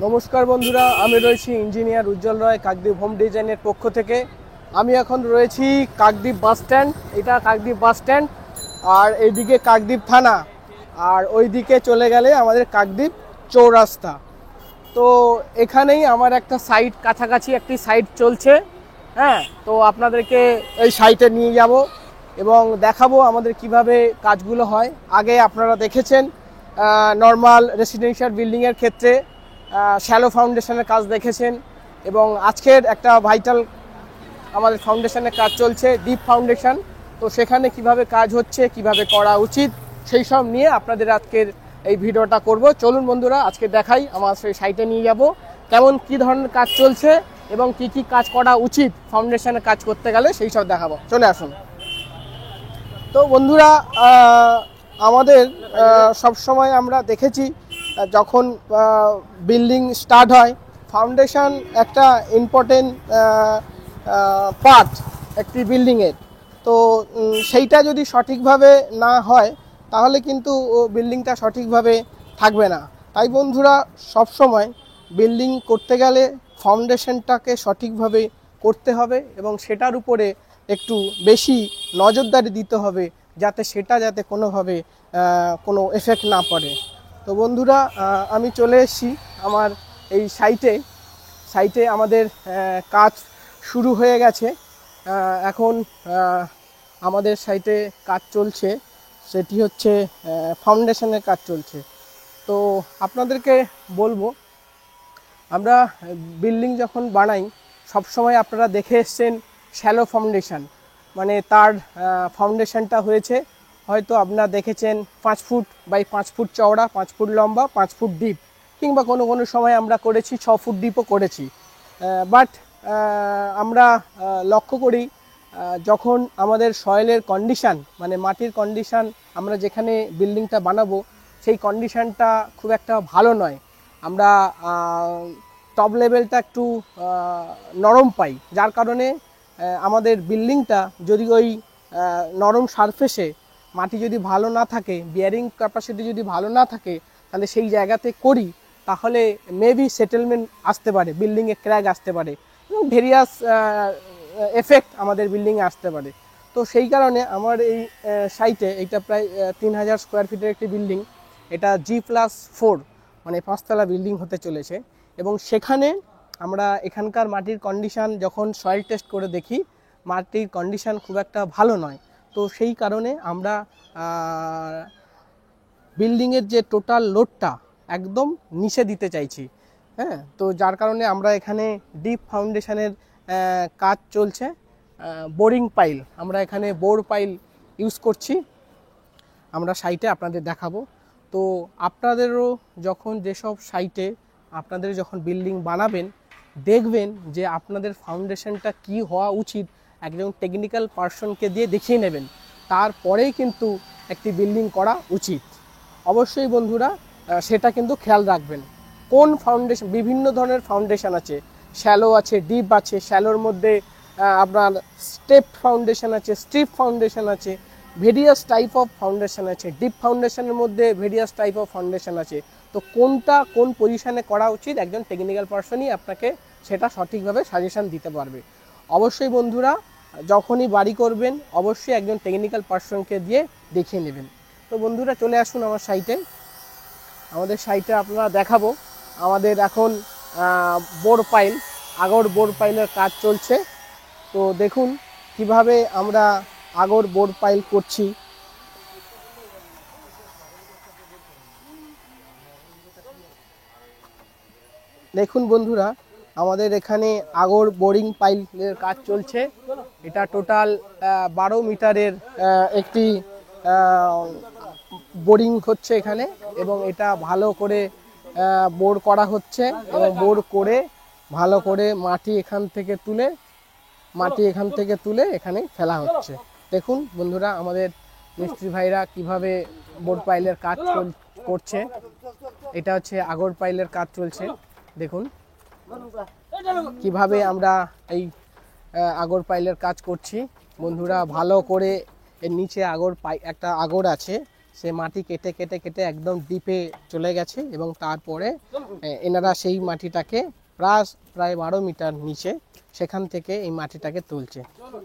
নমস্কার বন্ধুরা, আমি রয়েছি ইঞ্জিনিয়ার উজ্জ্বল রায় কাকদ্বীপ হোম ডিজাইনের পক্ষ থেকে। আমি এখন রয়েছি কাকদ্বীপ বাস স্ট্যান্ড। এটা কাকদ্বীপ বাস স্ট্যান্ড, আর এইদিকে কাকদ্বীপ থানা, আর ওইদিকে চলে গেলে আমাদের কাকদ্বীপ চৌরাস্তা। তো এখানেই আমার একটা সাইট, কাছাকাছি একটি সাইট চলছে। হ্যাঁ, তো আপনাদেরকে এই সাইটে নিয়ে যাব এবং দেখাবো আমাদের কিভাবে কাজগুলো হয়। আগে আপনারা দেখেছেন নর্মাল রেসিডেন্সিয়াল বিল্ডিংয়ের ক্ষেত্রে শ্যালো ফাউন্ডেশনের কাজ দেখেছেন, এবং আজকের একটা ভাইটাল আমাদের ফাউন্ডেশনের কাজ চলছে, ডিপ ফাউন্ডেশন। তো সেখানে কিভাবে কাজ হচ্ছে, কিভাবে করা উচিত, সেই সব নিয়ে আপনাদের আজকের এই ভিডিওটা করব। চলুন বন্ধুরা, আজকে দেখাই, আমার সেই সাইটে নিয়ে যাব, কেমন কি ধরনের কাজ চলছে এবং কি কি কাজ করা উচিত ফাউন্ডেশনে কাজ করতে গেলে, সেই সব দেখাবো। চলে আসুন। তো বন্ধুরা, আমাদের সবসময় আমরা দেখেছি যখন বিল্ডিং স্টার্ট হয়, ফাউন্ডেশন একটা ইম্পর্টেন্ট পার্ট একটি বিল্ডিংয়ের। তো সেইটা যদি সঠিকভাবে না হয় তাহলে কিন্তু বিল্ডিংটা সঠিকভাবে থাকবে না। তাই বন্ধুরা, সবসময় বিল্ডিং করতে গেলে ফাউন্ডেশনটাকে সঠিকভাবে করতে হবে এবং সেটার উপরে একটু বেশি নজরদারি দিতে হবে, যাতে কোনোভাবে কোনো এফেক্ট না পড়ে। তো বন্ধুরা, আমি চলে এসেছি আমার এই সাইটে আমাদের কাজ শুরু হয়ে গেছে। এখন আমাদের সাইটে কাজ চলছে, সেটি হচ্ছে ফাউন্ডেশনের কাজ চলছে। তো আপনাদেরকে বলবো, আমরা বিল্ডিং যখন বানাই সবসময় আপনারা দেখে এসছেন শ্যালো ফাউন্ডেশন, মানে তার ফাউন্ডেশনটা হয়েছে হয়তো আপনারা দেখেছেন 5 ফুট বাই 5 ফুট চওড়া, 5 ফুট লম্বা, 5 ফুট ডিপ, কিংবা কোনো কোনো সময় আমরা করেছি 6 ফুট ডিপও করেছি। বাট আমরা লক্ষ্য করি যখন আমাদের সয়েলের কন্ডিশান, মানে মাটির কন্ডিশান, আমরা যেখানে বিল্ডিংটা বানাবো সেই কন্ডিশানটা খুব একটা ভালো নয়। আমরা টপ লেভেলটা একটু নরম পাই, যার কারণে আমাদের বিল্ডিংটা যদি ওই নরম সারফেসে মাটি যদি ভালো না থাকে, বিয়ারিং ক্যাপাসিটি যদি ভালো না থাকে, তাহলে সেই জায়গাতে করি, তাহলে মেবি সেটেলমেন্ট আসতে পারে, বিল্ডিংয়ে ক্র্যাক আসতে পারে এবং ভেরিয়াস এফেক্ট আমাদের বিল্ডিংয়ে আসতে পারে। তো সেই কারণে আমার এই সাইটে, এইটা প্রায় 3000 স্কোয়ার ফিটের একটি বিল্ডিং, এটা G+4, মানে 5 তলা বিল্ডিং হতে চলেছে। এবং সেখানে আমরা এখানকার মাটির কন্ডিশান যখন সয়েল টেস্ট করে দেখি, মাটির কন্ডিশান খুব একটা ভালো নয়। তো সেই কারণে আমরা বিল্ডিংয়ের যে টোটাল লোডটা একদম নিচে দিতে চাইছি। হ্যাঁ, তো যার কারণে আমরা এখানে ডিপ ফাউন্ডেশনের কাজ চলছে। বোরিং পাইল, আমরা এখানে বোর পাইল ইউজ করছি, আমরা সাইটে আপনাদের দেখাবো। তো আপনাদেরও যখন যেসব সাইটে আপনাদের যখন বিল্ডিং বানাবেন, দেখবেন যে আপনাদের ফাউন্ডেশনটা কি হওয়া উচিত, একজন টেকনিক্যাল পার্সনকে দিয়ে দেখিয়ে নেবেন, তারপরেই কিন্তু একটি বিল্ডিং করা উচিত। অবশ্যই বন্ধুরা, সেটা কিন্তু খেয়াল রাখবেন। কোন ফাউন্ডেশন, বিভিন্ন ধরনের ফাউন্ডেশন আছে, শ্যালো আছে, ডিপ আছে, শ্যালোর মধ্যে আপনার স্টেপ ফাউন্ডেশন আছে, স্ট্রিপ ফাউন্ডেশন আছে, ভেরিয়াস টাইপ অফ ফাউন্ডেশন আছে, ডিপ ফাউন্ডেশনের মধ্যে ভেরিয়াস টাইপ অফ ফাউন্ডেশন আছে। তো কোনটা কোন পজিশনে করা উচিত, একজন টেকনিক্যাল পার্সনই আপনাকে সেটা সঠিকভাবে সাজেশন দিতে পারবে। অবশ্যই বন্ধুরা, যখনই বাড়ি করবেন অবশ্যই একজন টেকনিক্যাল পার্সনকে দিয়ে দেখিয়ে নেবেন। তো বন্ধুরা, চলে আসুন আমার সাইটে। আমাদের সাইটে আপনারা দেখাবো, আমাদের এখন বোর পাইল, আগর বোর পাইলের কাজ চলছে। তো দেখুন কিভাবে আমরা আগর বোর পাইল করছি। দেখুন বন্ধুরা, আমাদের এখানে আগর বোরিং পাইলের কাজ চলছে। এটা টোটাল 12 মিটারের একটি বোরিং হচ্ছে এখানে, এবং এটা ভালো করে বোর করা হচ্ছে, এবং বোর করে ভালো করে মাটি এখান থেকে তুলে এখানে ফেলা হচ্ছে। দেখুন বন্ধুরা, আমাদের মিস্ত্রি ভাইরা কিভাবে বোর পাইলের কাজ করছে। এটা হচ্ছে আগর পাইলের কাজ চলছে। দেখুন কিভাবে আমরা এই আগর পাইলের কাজ করছি। বন্ধুরা, ভালো করে এর নিচে একটা আগর আছে, সে মাটি কেটে কেটে কেটে একদম ডিপে চলে গেছে এবং তারপরে এনারা সেই মাটিটাকে প্রায় 12 মিটার নিচে সেখান থেকে এই মাটিটাকে তুলছে।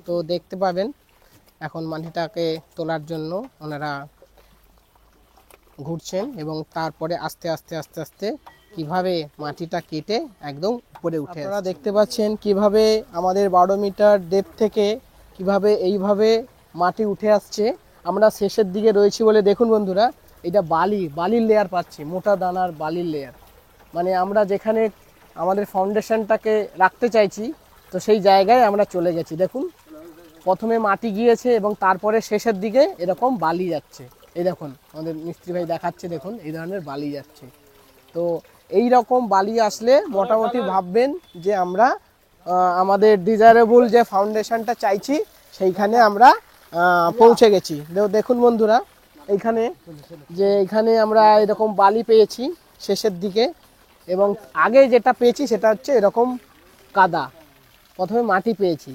তো দেখতে পাবেন এখন মাটিটাকে তোলার জন্য ওনারা ঘুরছেন এবং তারপরে আস্তে আস্তে আস্তে আস্তে কিভাবে মাটিটা কেটে একদম উপরে উঠে আপনারা দেখতে পাচ্ছেন কিভাবে আমাদের 12 মিটার ডেপথ থেকে কিভাবে এইভাবে মাটি উঠে আসছে। আমরা শেষের দিকে রয়েছি বলে দেখুন বন্ধুরা, এটা বালির লেয়ার পাচ্ছি, মোটা দানার বালির লেয়ার। মানে আমরা যেখানে আমাদের ফাউন্ডেশনটাকে রাখতে চাইছি তো সেই জায়গায় আমরা চলে গেছি। দেখুন প্রথমে মাটি গিয়েছে এবং তারপরে শেষের দিকে এরকম বালি যাচ্ছে। এই দেখুন আমাদের মিস্ত্রি ভাই দেখাচ্ছে, দেখুন এই ধরনের বালি যাচ্ছে। তো এই রকম বালি আসলে মোটামুটি ভাববেন যে আমরা আমাদের ডিজায়ারেবল যে ফাউন্ডেশনটা চাইছি সেইখানে আমরা পৌঁছে গেছি। দেখুন বন্ধুরা এইখানে আমরা এরকম বালি পেয়েছি শেষের দিকে, এবং আগে যেটা পেয়েছি সেটা হচ্ছে এরকম কাদা। প্রথমে মাটি পেয়েছি,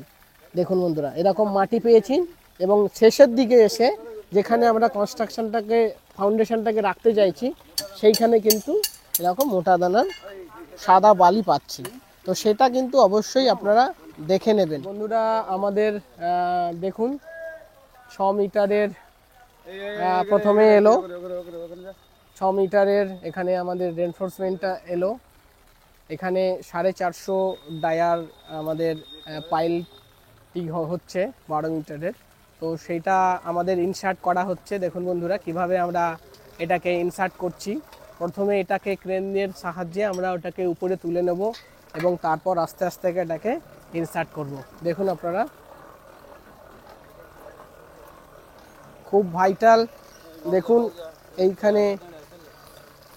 দেখুন বন্ধুরা এরকম মাটি পেয়েছি, এবং শেষের দিকে এসে যেখানে আমরা ফাউন্ডেশনটাকে রাখতে চাইছি সেইখানে কিন্তু এরকম মোটা দানার সাদা বালি পাচ্ছি। তো সেটা কিন্তু অবশ্যই আপনারা দেখে নেবেন বন্ধুরা। আমাদের দেখুন 6 মিটারের প্রথমে এলো, 6 মিটারের এখানে আমাদের রেনফোর্সমেন্টটা এলো। এখানে 450 ডায়ার আমাদের পাইলটি হচ্ছে 12 মিটারের। তো সেইটা আমাদের ইনসার্ট করা হচ্ছে। দেখুন বন্ধুরা কিভাবে আমরা এটাকে ইনসার্ট করছি। প্রথমে এটাকে ক্রেনের সাহায্যে আমরা ওটাকে উপরে তুলে নেব এবং তারপর আস্তে আস্তে এটাকে ইনসার্ট করব। দেখুন আপনারা খুব ভাইটাল। দেখুন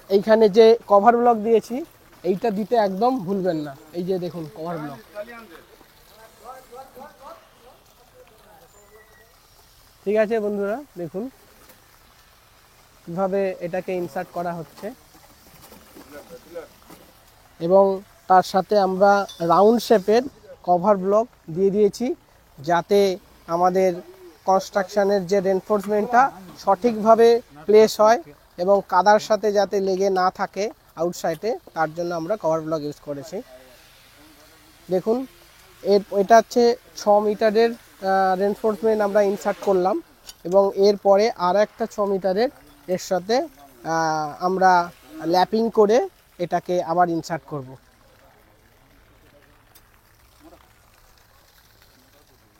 এইখানে যে কভার ব্লক দিয়েছি এইটা দিতে একদম ভুলবেন না। এই যে দেখুন কভার ব্লক, ঠিক আছে বন্ধুরা। দেখুন কিভাবে এটাকে ইনসার্ট করা হচ্ছে এবং তার সাথে আমরা রাউন্ড শেপের কভার ব্লক দিয়ে দিয়েছি যাতে আমাদের কনস্ট্রাকশনের যে রেনফোর্সমেন্টটা সঠিকভাবে প্লেস হয় এবং কাদার সাথে যাতে লেগে না থাকে আউটসাইডে, তার জন্য আমরা কভার ব্লক ইউজ করেছি। দেখুন এটা হচ্ছে 6 মিটারের রেনফোর্সমেন্ট আমরা ইনসার্ট করলাম এবং এরপরে আর একটা 6 মিটারের এর সাথে আমরা ল্যাপিং করে এটাকে আবার ইনসার্ট করব।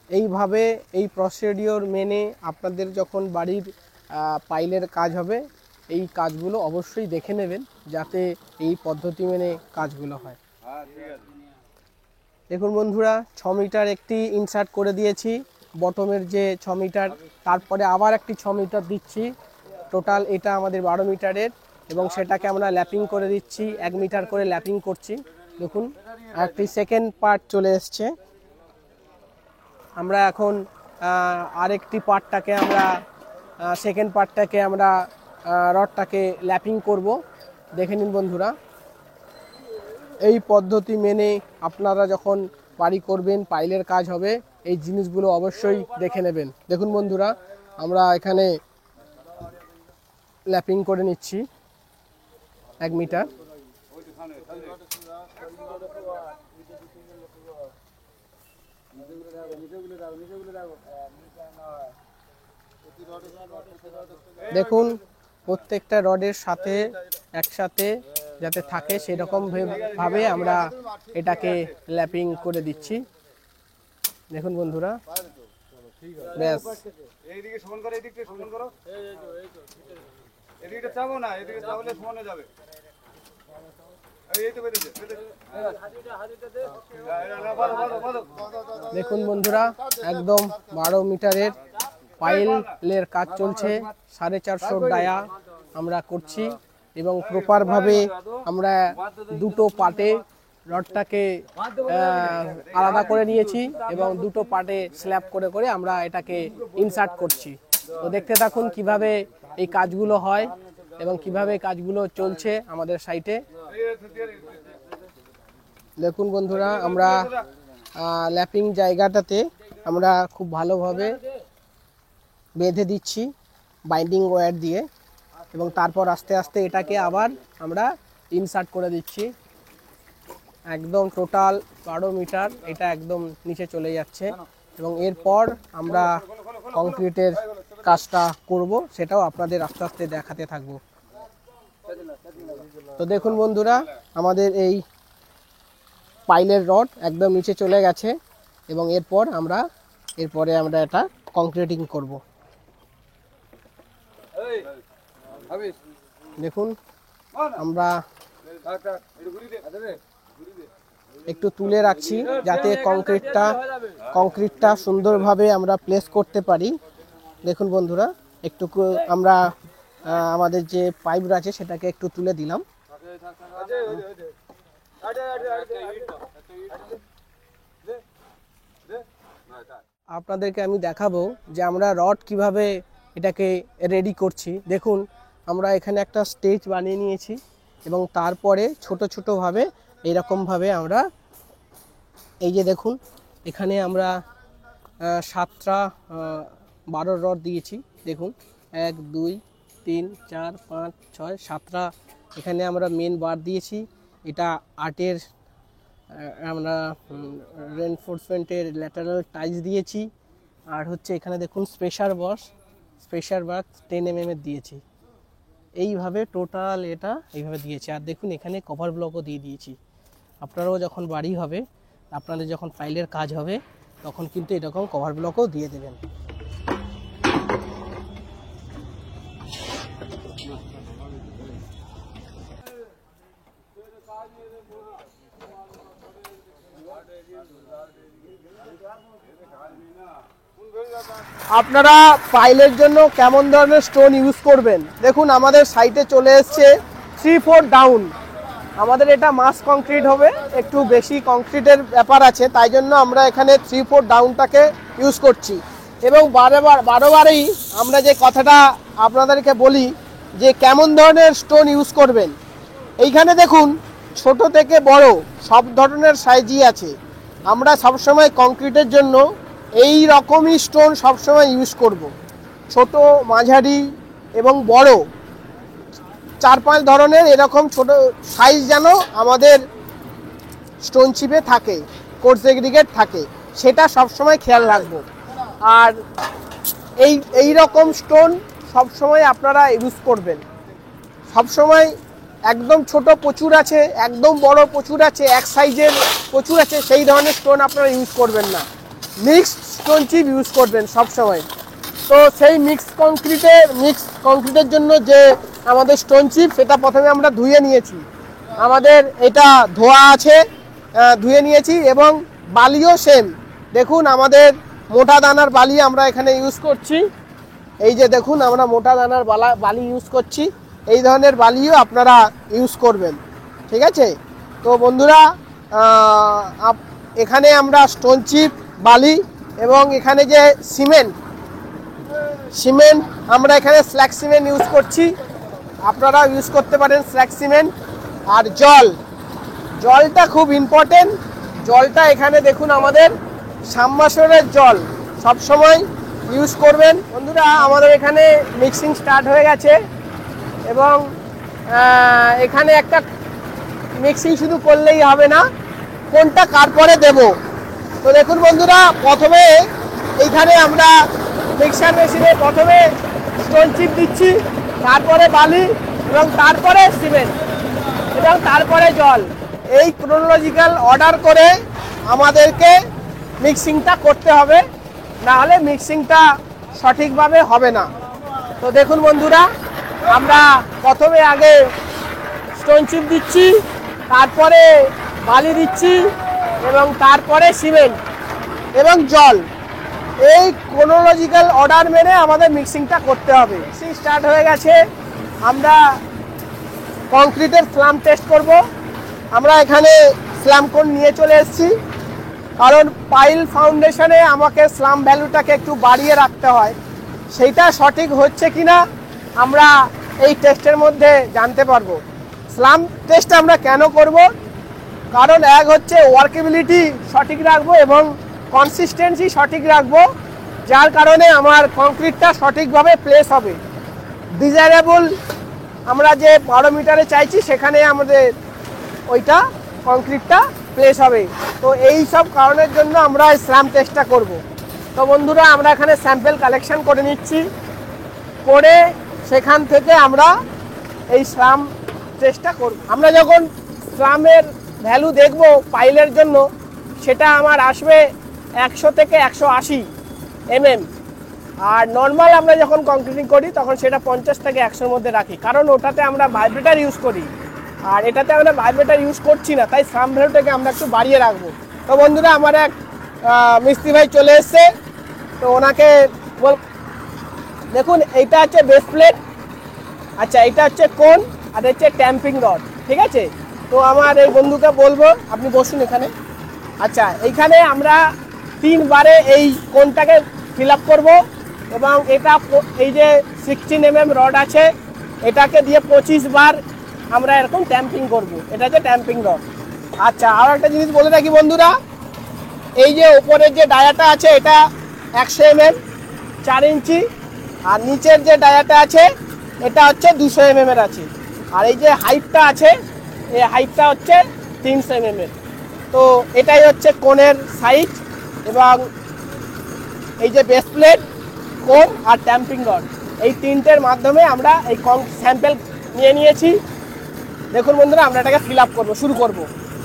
এইভাবে এই প্রসিডিওর মেনে আপনাদের যখন বাড়ির পাইলের কাজ হবে এই কাজগুলো অবশ্যই দেখে নেবেন যাতে এই পদ্ধতি মেনে কাজগুলো হয়। দেখুন বন্ধুরা 6 মিটার একটি ইনসার্ট করে দিয়েছি, বটমের যে 6 মিটার, তারপরে আবার একটি 6 মিটার দিচ্ছি। টোটাল এটা আমাদের 12 মিটারের এবং সেটাকে আমরা ল্যাপিং করে দিচ্ছি, 1 মিটার করে ল্যাপিং করছি। দেখুন একটি সেকেন্ড পার্ট চলে এসছে। আমরা এখন আরেকটি পার্টটাকে আমরা সেকেন্ড পার্টটাকে আমরা রডটাকে ল্যাপিং করব। দেখে নিন বন্ধুরা এই পদ্ধতি মেনে আপনারা যখন বাড়ি করবেন পাইলের কাজ হবে এই জিনিসগুলো অবশ্যই দেখে নেবেন। দেখুন বন্ধুরা আমরা এখানে ল্যাপিং করে নিচ্ছি 1 মিটার। দেখুন প্রত্যেকটা রডের সাথে একসাথে যাতে থাকে সেরকম ভাবে আমরা এটাকে ল্যাপিং করে দিচ্ছি। দেখুন বন্ধুরা ব্যাস এইদিকে সমান করো, এইদিকে সমান করো, এদিকে চাপো না, এদিকে চাপলে সমানে যাবে। দেখুন বন্ধুরা একদম 12 মিটারের পাইলের কাজ চলছে, 450 ডায়া আমরা করছি এবং প্রপারভাবে আমরা দুটো পার্টে রডটাকে আলাদা করে নিয়েছি এবং দুটো পার্টে স্ল্যাব করে করে আমরা এটাকে ইনসার্ট করছি। তো দেখতে থাকুন কিভাবে এই কাজগুলো হয় এবং কিভাবে কাজগুলো চলছে আমাদের সাইটে। দেখুন বন্ধুরা আমরা ল্যাপিং জায়গাটাতে আমরা খুব ভালোভাবে বেঁধে দিচ্ছি বাইন্ডিং ওয়্যার দিয়ে, এবং তারপর আস্তে আস্তে এটাকে আবার আমরা ইনসার্ট করে দিচ্ছি। একদম টোটাল 12 মিটার এটা একদম নিচে চলে যাচ্ছে, এবং এরপর আমরা কংক্রিটের কাজটা করব, সেটাও আপনাদের আস্তে আস্তে দেখাতে থাকবো। তো দেখুন বন্ধুরা, আমাদের এই পাইলের রড একদম নিচে চলে গেছে, এবং এরপরে আমরা এটা কংক্রিটিং করব। দেখুন আমরা একটু তুলে রাখছি যাতে কংক্রিটটা সুন্দরভাবে আমরা প্লেস করতে পারি। দেখুন বন্ধুরা, একটু আমরা আমাদের যে পাইপ আছে সেটাকে একটু তুলে দিলাম। আপনাদেরকে আমি দেখাবো যে আমরা রড কিভাবে এটাকে রেডি করছি। দেখুন আমরা এখানে একটা স্টেজ বানিয়ে নিয়েছি, এবং তারপরে ছোট ছোটোভাবে এইরকমভাবে আমরা এই যে দেখুন এখানে আমরা 7টা 12 রড দিয়েছি। দেখুন 1 2 3 4 5 6 7টা এখানে আমরা মেন বার দিয়েছি। এটা 8-এর আমরা রেনফোর্সমেন্টের ল্যাটারাল টাইলস দিয়েছি। আর হচ্ছে এখানে দেখুন স্পেশাল বাস 10 mm এর দিয়েছি। এইভাবে টোটাল এটা এইভাবে দিয়েছি। আর দেখুন এখানে কভার ব্লকও দিয়ে দিয়েছি। আপনারাও যখন বাড়ি হবে, আপনাদের যখন পাইলের কাজ হবে, তখন কিন্তু এরকম কভার ব্লকও দিয়ে দেবেন। আপনারা পাইলের জন্য কেমন ধরনের স্টোন ইউজ করবেন, দেখুন আমাদের সাইটে চলে এসছে 3/4 ডাউন। আমাদের এটা মাস কংক্রিট হবে, একটু বেশি কংক্রিটের ব্যাপার আছে, তাই জন্য আমরা এখানে 3/4 ডাউনটাকে ইউজ করছি। এবং বারবারই আমরা যে কথাটা আপনাদেরকে বলি যে কেমন ধরনের স্টোন ইউজ করবেন। এইখানে দেখুন ছোট থেকে বড় সব ধরনের সাইজই আছে। আমরা সবসময় কংক্রিটের জন্য এই রকমই স্টোন সবসময় ইউজ করব। ছোট, মাঝারি এবং বড় 4-5 ধরনের এরকম ছোট সাইজ যেন আমাদের স্টোন চিপে থাকে, কোর্স এগ্রিগেট থাকে, সেটা সবসময় খেয়াল রাখব। আর এই রকম স্টোন সবসময় আপনারা ইউজ করবেন। সবসময় একদম ছোট প্রচুর আছে, একদম বড় প্রচুর আছে, এক সাইজের প্রচুর আছে, সেই ধরনের স্টোন আপনারা ইউজ করবেন না। মিক্সড স্টোন চিপ ইউজ করবেন সবসময়। তো সেই মিক্সড কংক্রিটের জন্য যে আমাদের স্টোন চিপ, সেটা প্রথমে আমরা ধুয়ে নিয়েছি। আমাদের এটা ধোয়া আছে, ধুয়ে নিয়েছি, এবং বালিও সেম। দেখুন আমাদের মোটা দানার বালি আমরা এখানে ইউজ করছি। এই যে দেখুন আমরা মোটা দানার বালি ইউজ করছি, এই ধরনের বালিও আপনারা ইউজ করবেন, ঠিক আছে? তো বন্ধুরা, এখানে আমরা স্টোন চিপ, বালি এবং এখানে যে সিমেন্ট আমরা এখানে স্ল্যাগ সিমেন্ট ইউজ করছি, আপনারা ইউজ করতে পারেন স্ল্যাগ সিমেন্ট। আর জলটা খুব ইম্পর্টেন্ট। জলটা এখানে দেখুন আমাদের সাবমার্সিবলের জল সবসময় ইউজ করবেন। বন্ধুরা আমাদের এখানে মিক্সিং স্টার্ট হয়ে গেছে, এবং এখানে একটা মিক্সিং শুধু করলেই হবে না, কোনটা কার পরে দেব। তো দেখুন বন্ধুরা, প্রথমে এইখানে আমরা মিক্সার মেশিনে প্রথমে স্টোন চিপ দিচ্ছি, তারপরে বালি, এবং তারপরে সিমেন্ট, এবং তারপরে জল। এই ক্রোনোলজিক্যাল অর্ডার করে আমাদেরকে মিক্সিংটা করতে হবে, না হলে মিক্সিংটা সঠিকভাবে হবে না। তো দেখুন বন্ধুরা, আমরা প্রথমে আগে স্টোন চিপ দিচ্ছি, তারপরে বালি দিচ্ছি, এবং তারপরে সিমেন্ট এবং জল। এই ক্রোনোলজিক্যাল অর্ডার মেনে আমাদের মিক্সিংটা করতে হবে। মিক্সিং স্টার্ট হয়ে গেছে, আমরা কংক্রিটের স্ল্যাম টেস্ট করব। আমরা এখানে স্ল্যাম কোন নিয়ে চলে এসেছি, কারণ পাইল ফাউন্ডেশনে আমাকে স্ল্যাম ভ্যালুটাকে একটু বাড়িয়ে রাখতে হয়। সেইটা সঠিক হচ্ছে কিনা আমরা এই টেস্টের মধ্যে জানতে পারবো। স্ল্যাম টেস্ট আমরা কেন করব? কারণ এক হচ্ছে ওয়ার্কেবিলিটি সঠিক রাখবো এবং কনসিস্টেন্সি সঠিক রাখবো, যার কারণে আমার কংক্রিটটা সঠিকভাবে প্লেস হবে। ডিজায়ারেবল আমরা যে 12 মিটারে চাইছি সেখানে আমাদের ওইটা কংক্রিটটা প্লেস হবে। তো এই সব কারণের জন্য আমরা স্ল্যাম টেস্টটা করব। তো বন্ধুরা আমরা এখানে স্যাম্পল কালেকশন করে নিচ্ছি, করে সেখান থেকে আমরা এই স্ল্যাম টেস্টটা করব। আমরা যখন স্ল্যামের ভ্যালু দেখব পাইলের জন্য, সেটা আমার আসবে 100 থেকে 180 mm। আর নর্মাল আমরা যখন কংক্রিটিং করি তখন সেটা 50 থেকে 100-র মধ্যে রাখি, কারণ ওটাতে আমরা ভাইব্রেটার ইউজ করি আর এটাতে আমরা ভাইব্রেটার ইউজ করছি না, তাই স্ল্যাম ভ্যালুটাকে আমরা একটু বাড়িয়ে রাখবো। তো বন্ধুরা আমার এক মিস্ত্রি ভাই চলে এসছে, তো ওনাকে দেখুন এইটা হচ্ছে বেস প্লেট, আচ্ছা এটা হচ্ছে কোন, আর হচ্ছে ট্যাম্পিং রড, ঠিক আছে। তো আমার এই বন্ধুকে বলবো আপনি বসুন এখানে। আচ্ছা এইখানে আমরা 3 বারে এই কোনটাকে ফিল আপ করবো এবং এটা এই যে 16 mm রড আছে এটাকে দিয়ে 25 বার আমরা এরকম ট্যাম্পিং করব। এটা হচ্ছে ট্যাম্পিং রড। আচ্ছা আর একটা জিনিস বলে রাখি বন্ধুরা, এই যে উপরের যে ডায়াটা আছে এটা 100 mm 4 ইঞ্চি, আর নিচের যে ডায়াটা আছে এটা হচ্ছে 200 mm এর আছে, আর এই যে হাইটটা আছে এই হাইটটা হচ্ছে 300 mm এর। তো এটাই হচ্ছে কোণের সাইজ, এবং এই যে বেস প্লেট, কোণ আর ট্যাম্পিং রড, এই তিনটের মাধ্যমে আমরা এই স্যাম্পল নিয়ে নিয়েছি। দেখুন বন্ধুরা আমরা এটাকে ফিল আপ করবো, শুরু করব।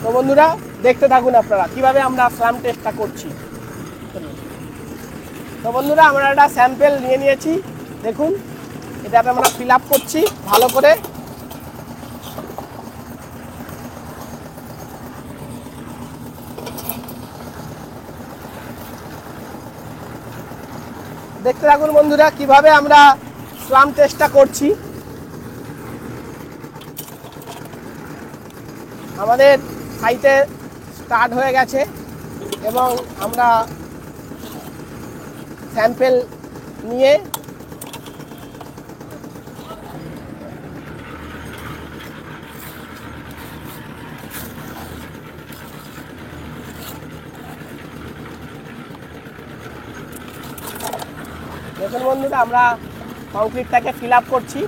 তো বন্ধুরা দেখতে থাকুন আপনারা কিভাবে আমরা স্ল্যাম টেস্টটা করছি। তো বন্ধুরা আমরা একটা স্যাম্পল নিয়ে নিয়েছি, দেখুন এটাতে আমরা ফিল আপ করছি ভালো করে। দেখতে থাকুন বন্ধুরা কিভাবে আমরা স্ল্যাম টেস্টটা করছি। আমাদের সাইটে স্টার্ট হয়ে গেছে এবং আমরা স্যাম্পল নিয়ে দেখুন বন্ধুরা আমরা কংক্রিটটাকে ফিল আপ করছি।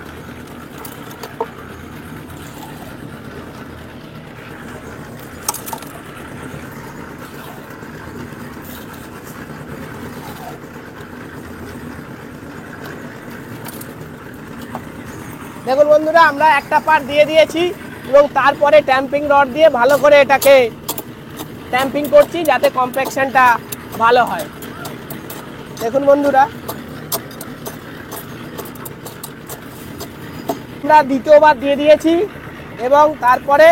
দেখুন বন্ধুরা আমরা একটা পার্ট দিয়ে দিয়েছি এবং তারপরে ট্যাম্পিং রড দিয়ে ভালো করে এটাকে ট্যাম্পিং করছি যাতে কম্প্যাকশনটা ভালো হয়। দেখুন বন্ধুরা আমরা দ্বিতীয়বার দিয়ে দিয়েছি এবং তারপরে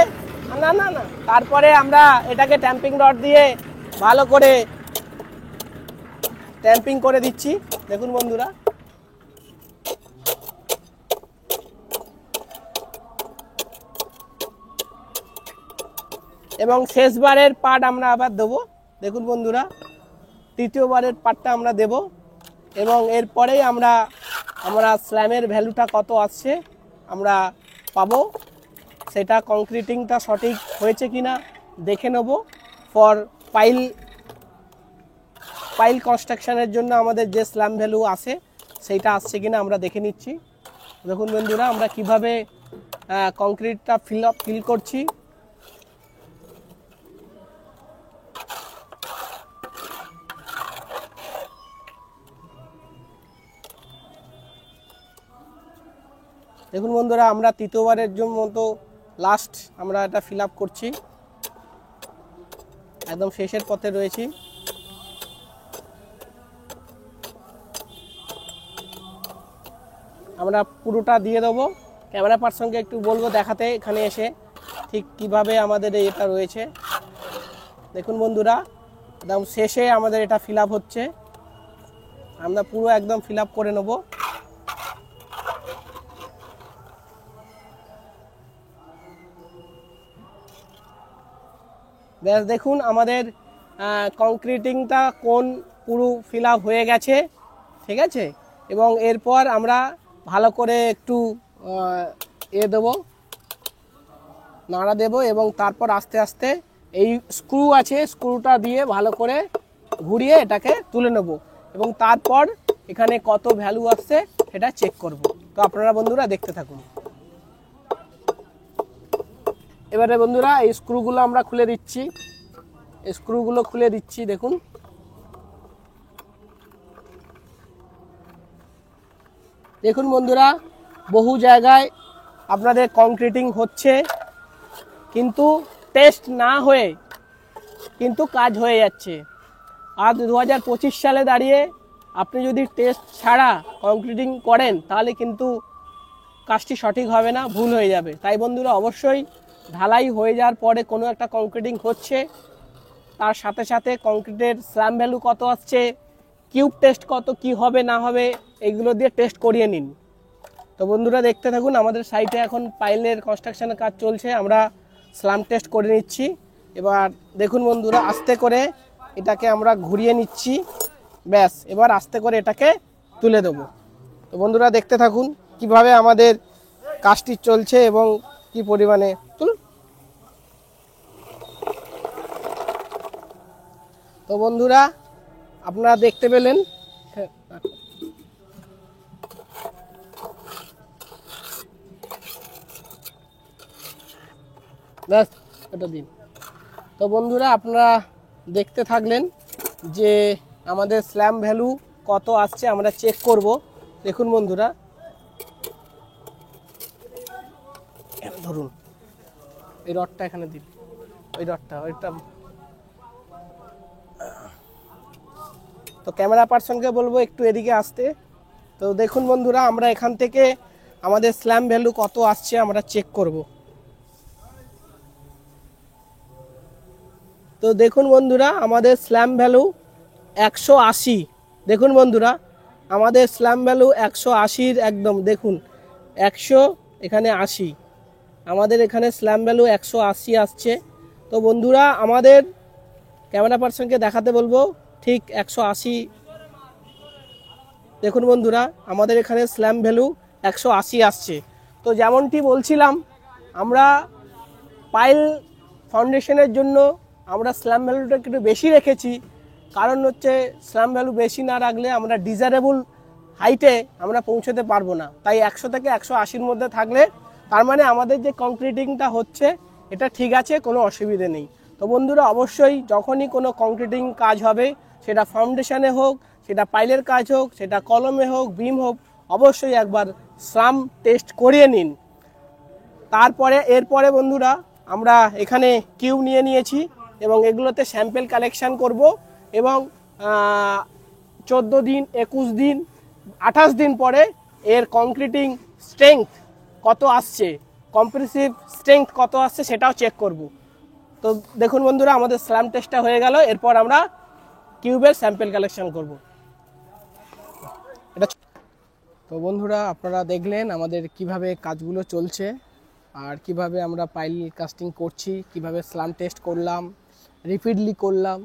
তারপরে আমরা এটাকে ট্যাম্পিং রড দিয়ে ভালো করে ট্যাম্পিং করে দিচ্ছি। দেখুন বন্ধুরা এবং শেষবারের পার্ট আমরা আবার দেবো। দেখুন বন্ধুরা তৃতীয়বারের পার্টটা আমরা দেব এবং এরপরেই আমরা স্ল্যামের ভ্যালুটা কত আসছে আমরা পাবো, সেটা কংক্রিটিংটা সঠিক হয়েছে কিনা দেখে নেব। ফর পাইল কনস্ট্রাকশনের জন্য আমাদের যে স্ল্যাম ভ্যালু আসে সেইটা আসছে কিনা আমরা দেখে নিচ্ছি। দেখুন বন্ধুরা আমরা কিভাবে কংক্রিটটা ফিল করছি। দেখুন বন্ধুরা আমরা তৃতীয়বারের মতো লাস্ট আমরা এটা ফিল আপ করছি, একদম শেষের পথে রয়েছি। আমরা পুরোটা দিয়ে দেবো। ক্যামেরা পার্সনকে একটু বলবো দেখাতে এখানে এসে ঠিক কিভাবে আমাদের এটা রয়েছে। দেখুন বন্ধুরা একদম শেষে আমাদের এটা ফিল আপ হচ্ছে, আমরা পুরো একদম ফিল আপ করে নেব। ব্যাস দেখুন আমাদের কংক্রিটিংটা কোন পুরো ফিল আপ হয়ে গেছে, ঠিক আছে। এবং এরপর আমরা ভালো করে একটু দেবো, নাড়া দেবো এবং তারপর আস্তে আস্তে এই স্ক্রু আছে স্ক্রুটা দিয়ে ভালো করে ঘুরিয়ে এটাকে তুলে নেব এবং তারপর এখানে কত ভ্যালু আসছে সেটা চেক করব। তো আপনারা বন্ধুরা দেখতে থাকুন। এবারে বন্ধুরা এই স্ক্রুগুলো আমরা খুলে দিচ্ছি, এই স্ক্রুগুলো খুলে দিচ্ছি। দেখুন দেখুন বন্ধুরা, বহু জায়গায় আপনাদের কংক্রিটিং হচ্ছে, কিন্তু টেস্ট না হয়ে কিন্তু কাজ হয়ে যাচ্ছে। আর 2025 সালে দাঁড়িয়ে আপনি যদি টেস্ট ছাড়া কংক্রিটিং করেন তাহলে কিন্তু কাজটি সঠিক হবে না, ভুল হয়ে যাবে। তাই বন্ধুরা অবশ্যই ঢালাই হয়ে যাওয়ার পরে কোনো একটা কংক্রিটিং হচ্ছে, তার সাথে সাথে কংক্রিটের স্ল্যাম ভ্যালু কত আসছে, কিউব টেস্ট কত কি হবে না হবে, এগুলো দিয়ে টেস্ট করিয়ে নিন। তো বন্ধুরা দেখতে থাকুন, আমাদের সাইটে এখন পাইলের কনস্ট্রাকশনের কাজ চলছে, আমরা স্ল্যাম টেস্ট করে নিচ্ছি। এবার দেখুন বন্ধুরা, আস্তে করে এটাকে আমরা ঘুরিয়ে নিচ্ছি, ব্যাস। এবার আস্তে করে এটাকে তুলে দেবো। তো বন্ধুরা দেখতে থাকুন কিভাবে আমাদের কাজটি চলছে এবং কি পরিমাণে তো বন্ধুরা আপনারা দেখতে পেলেন, ব্যাস এটা দিন। তো বন্ধুরা আপনারা দেখতে থাকলেন যে আমাদের স্ল্যাম ভ্যালু কত আসছে, আমরা চেক করব। দেখুন বন্ধুরা, ধরুন এই রডটা এখানে দিন, ওই রডটা ওইটা। তো ক্যামেরা পার্সনকে বলবো একটু এদিকে আসতে। তো দেখুন বন্ধুরা, আমরা এখান থেকে আমাদের স্ল্যাম ভ্যালু কত আসছে আমরা চেক করব। তো দেখুন বন্ধুরা, আমাদের স্ল্যাম ভ্যালু 180। দেখুন বন্ধুরা, আমাদের স্ল্যাম ভ্যালু 180 একদম। দেখুন 100 এখানে 80, আমাদের এখানে স্ল্যাম ভ্যালু 180 আসছে। তো বন্ধুরা আমাদের ক্যামেরা পার্সনকে দেখাতে বলবো ঠিক 180। দেখুন বন্ধুরা, আমাদের এখানে স্ল্যাম ভ্যালু 180 আসছে। তো যেমনটি বলছিলাম, আমরা পাইল ফাউন্ডেশনের জন্য আমরা স্ল্যাম ভ্যালুটা একটু বেশি রেখেছি। কারণ হচ্ছে স্ল্যাম ভ্যালু বেশি না রাখলে আমরা ডিজায়ারেবল হাইটে আমরা পৌঁছতে পারবো না। তাই 100 থেকে 180-র মধ্যে থাকলে তার মানে আমাদের যে কংক্রিটিংটা হচ্ছে এটা ঠিক আছে, কোনো অসুবিধে নেই। তো বন্ধুরা অবশ্যই যখনই কোনো কংক্রিটিং কাজ হবে, সেটা ফাউন্ডেশনে হোক, সেটা পাইলের কাজ হোক, সেটা কলমে হোক, বিম হোক, অবশ্যই একবার স্ল্যাম টেস্ট করিয়ে নিন। তারপরে এরপরে বন্ধুরা আমরা এখানে কিউ নিয়ে নিয়েছি এবং এগুলোতে স্যাম্পল কালেকশান করব এবং 14 দিন, 21 দিন, 28 দিন পরে এর কংক্রিটিং স্ট্রেংথ কত আসছে, কম্প্রেসিভ স্ট্রেংথ কত আসছে সেটাও চেক করব। তো দেখুন বন্ধুরা, আমাদের স্ল্যাম টেস্টটা হয়ে গেল, এরপর আমরা কিউবের স্যাম্পল কালেকশান করব। এটা তো বন্ধুরা আপনারা দেখলেন আমাদের কিভাবে কাজগুলো চলছে আর কিভাবে আমরা পাইল কাস্টিং করছি, কিভাবে স্ল্যাম টেস্ট করলাম, রিপিটলি করলাম।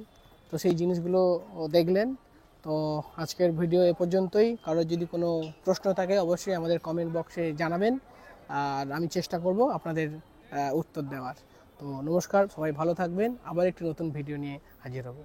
তো সেই জিনিসগুলো দেখলেন। তো আজকের ভিডিও এ পর্যন্তই। কারোর যদি কোনো প্রশ্ন থাকে অবশ্যই আমাদের কমেন্ট বক্সে জানাবেন, আর আমি চেষ্টা করব আপনাদের উত্তর দেওয়ার। তো নমস্কার, সবাই ভালো থাকবেন, আবার একটি নতুন ভিডিও নিয়ে হাজির হব।